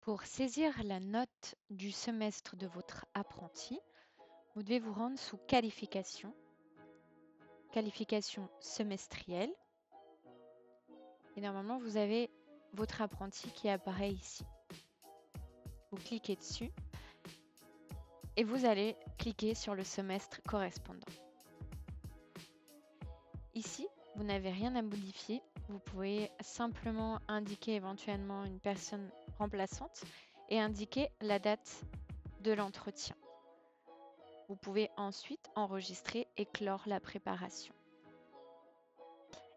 Pour saisir la note du semestre de votre apprenti, vous devez vous rendre sous qualification, qualification semestrielle. Et normalement, vous avez votre apprenti qui apparaît ici. Vous cliquez dessus et vous allez cliquer sur le semestre correspondant. Ici, vous n'avez rien à modifier. Vous pouvez simplement indiquer éventuellement une personne remplaçante et indiquer la date de l'entretien. Vous pouvez ensuite enregistrer et clore la préparation.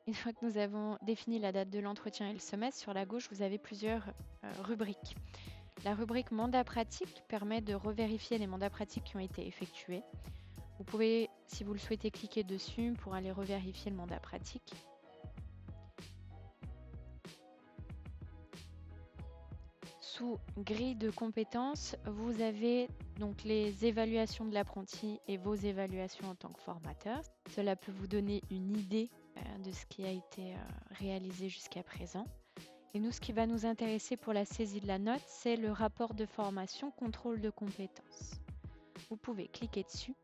Une fois que nous avons défini la date de l'entretien et le semestre, sur la gauche, vous avez plusieurs rubriques. La rubrique mandat pratique permet de revérifier les mandats pratiques qui ont été effectués. Vous pouvez, si vous le souhaitez, cliquer dessus pour aller revérifier le mandat pratique. Sous grille de compétences, vous avez donc les évaluations de l'apprenti et vos évaluations en tant que formateur. Cela peut vous donner une idée de ce qui a été réalisé jusqu'à présent. Et nous, ce qui va nous intéresser pour la saisie de la note, c'est le rapport de formation contrôle de compétences. Vous pouvez cliquer dessus.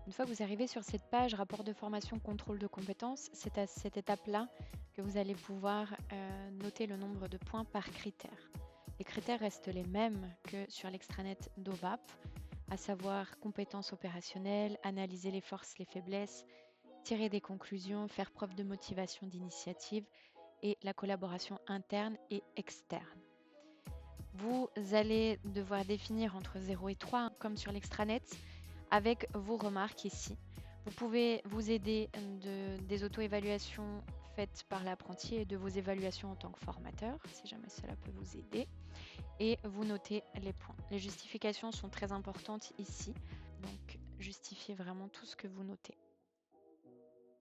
Une fois que vous arrivez sur cette page rapport de formation contrôle de compétences, c'est à cette étape-là que vous allez pouvoir noter le nombre de points par critère. Les critères restent les mêmes que sur l'extranet d'OVAP, à savoir compétences opérationnelles, analyser les forces, les faiblesses, tirer des conclusions, faire preuve de motivation d'initiative et la collaboration interne et externe. Vous allez devoir définir entre 0 et 3, comme sur l'extranet, avec vos remarques ici. Vous pouvez vous aider des auto-évaluations faites par l'apprenti et de vos évaluations en tant que formateur, si jamais cela peut vous aider. Et vous notez les points. Les justifications sont très importantes ici, donc justifiez vraiment tout ce que vous notez.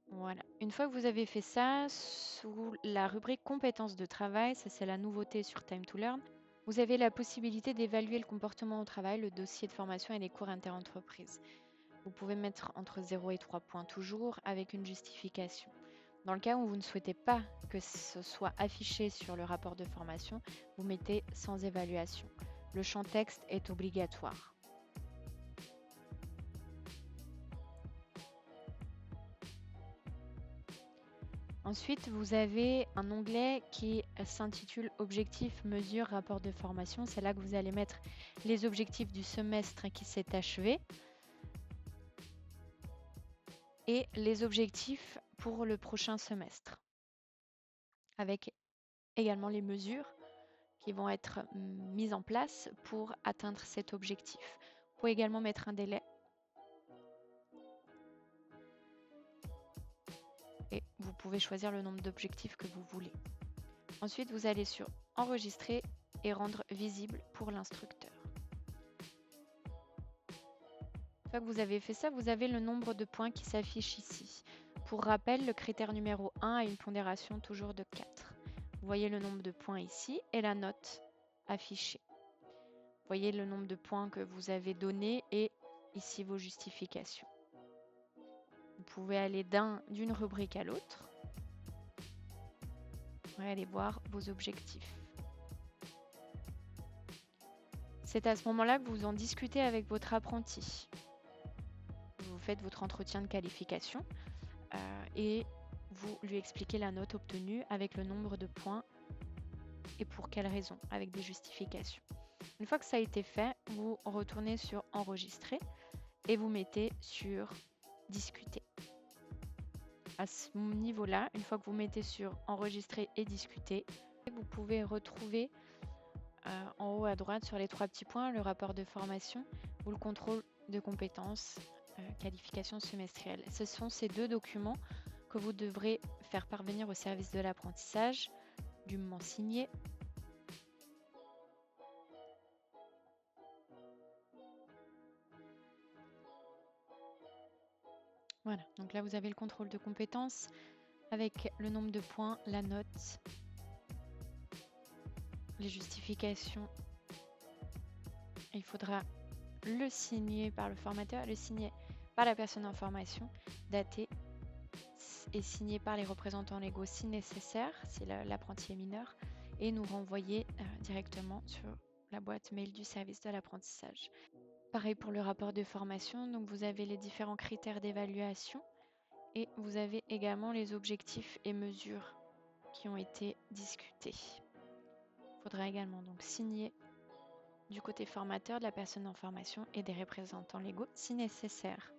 Voilà. Une fois que vous avez fait ça, sous la rubrique compétences de travail, ça c'est la nouveauté sur Time to Learn, vous avez la possibilité d'évaluer le comportement au travail, le dossier de formation et les cours interentreprises. Vous pouvez mettre entre 0 et 3 points toujours avec une justification. Dans le cas où vous ne souhaitez pas que ce soit affiché sur le rapport de formation, vous mettez sans évaluation. Le champ texte est obligatoire. Ensuite, vous avez un onglet qui s'intitule Objectifs, mesures, rapport de formation. C'est là que vous allez mettre les objectifs du semestre qui s'est achevé et les objectifs pour le prochain semestre, avec également les mesures qui vont être mises en place pour atteindre cet objectif. Vous pouvez également mettre un délai. Et vous pouvez choisir le nombre d'objectifs que vous voulez. Ensuite, vous allez sur Enregistrer et rendre visible pour l'instructeur. Une fois que vous avez fait ça, vous avez le nombre de points qui s'affiche ici. Pour rappel, le critère numéro 1 a une pondération toujours de 4. Vous voyez le nombre de points ici et la note affichée. Vous voyez le nombre de points que vous avez donné et ici vos justifications. Vous pouvez aller d'une rubrique à l'autre. Vous pouvez aller voir vos objectifs. C'est à ce moment-là que vous en discutez avec votre apprenti. Vous faites votre entretien de qualification et vous lui expliquez la note obtenue avec le nombre de points et pour quelle raison, avec des justifications. Une fois que ça a été fait, vous retournez sur Enregistrer et vous mettez sur Discuter. À ce niveau-là, une fois que vous mettez sur Enregistrer et Discuter, vous pouvez retrouver en haut à droite sur les 3 petits points le rapport de formation ou le contrôle de compétences, qualification semestrielle. Ce sont ces 2 documents que vous devrez faire parvenir au service de l'apprentissage, dûment signés. Voilà, donc là vous avez le contrôle de compétences avec le nombre de points, la note, les justifications. Il faudra le signer par le formateur, le signer par la personne en formation, dater et signé par les représentants légaux si nécessaire, si l'apprenti est mineur, et nous renvoyer directement sur la boîte mail du service de l'apprentissage. Pareil pour le rapport de formation, donc vous avez les différents critères d'évaluation et vous avez également les objectifs et mesures qui ont été discutés. Il faudra également donc signer du côté formateur, de la personne en formation et des représentants légaux si nécessaire.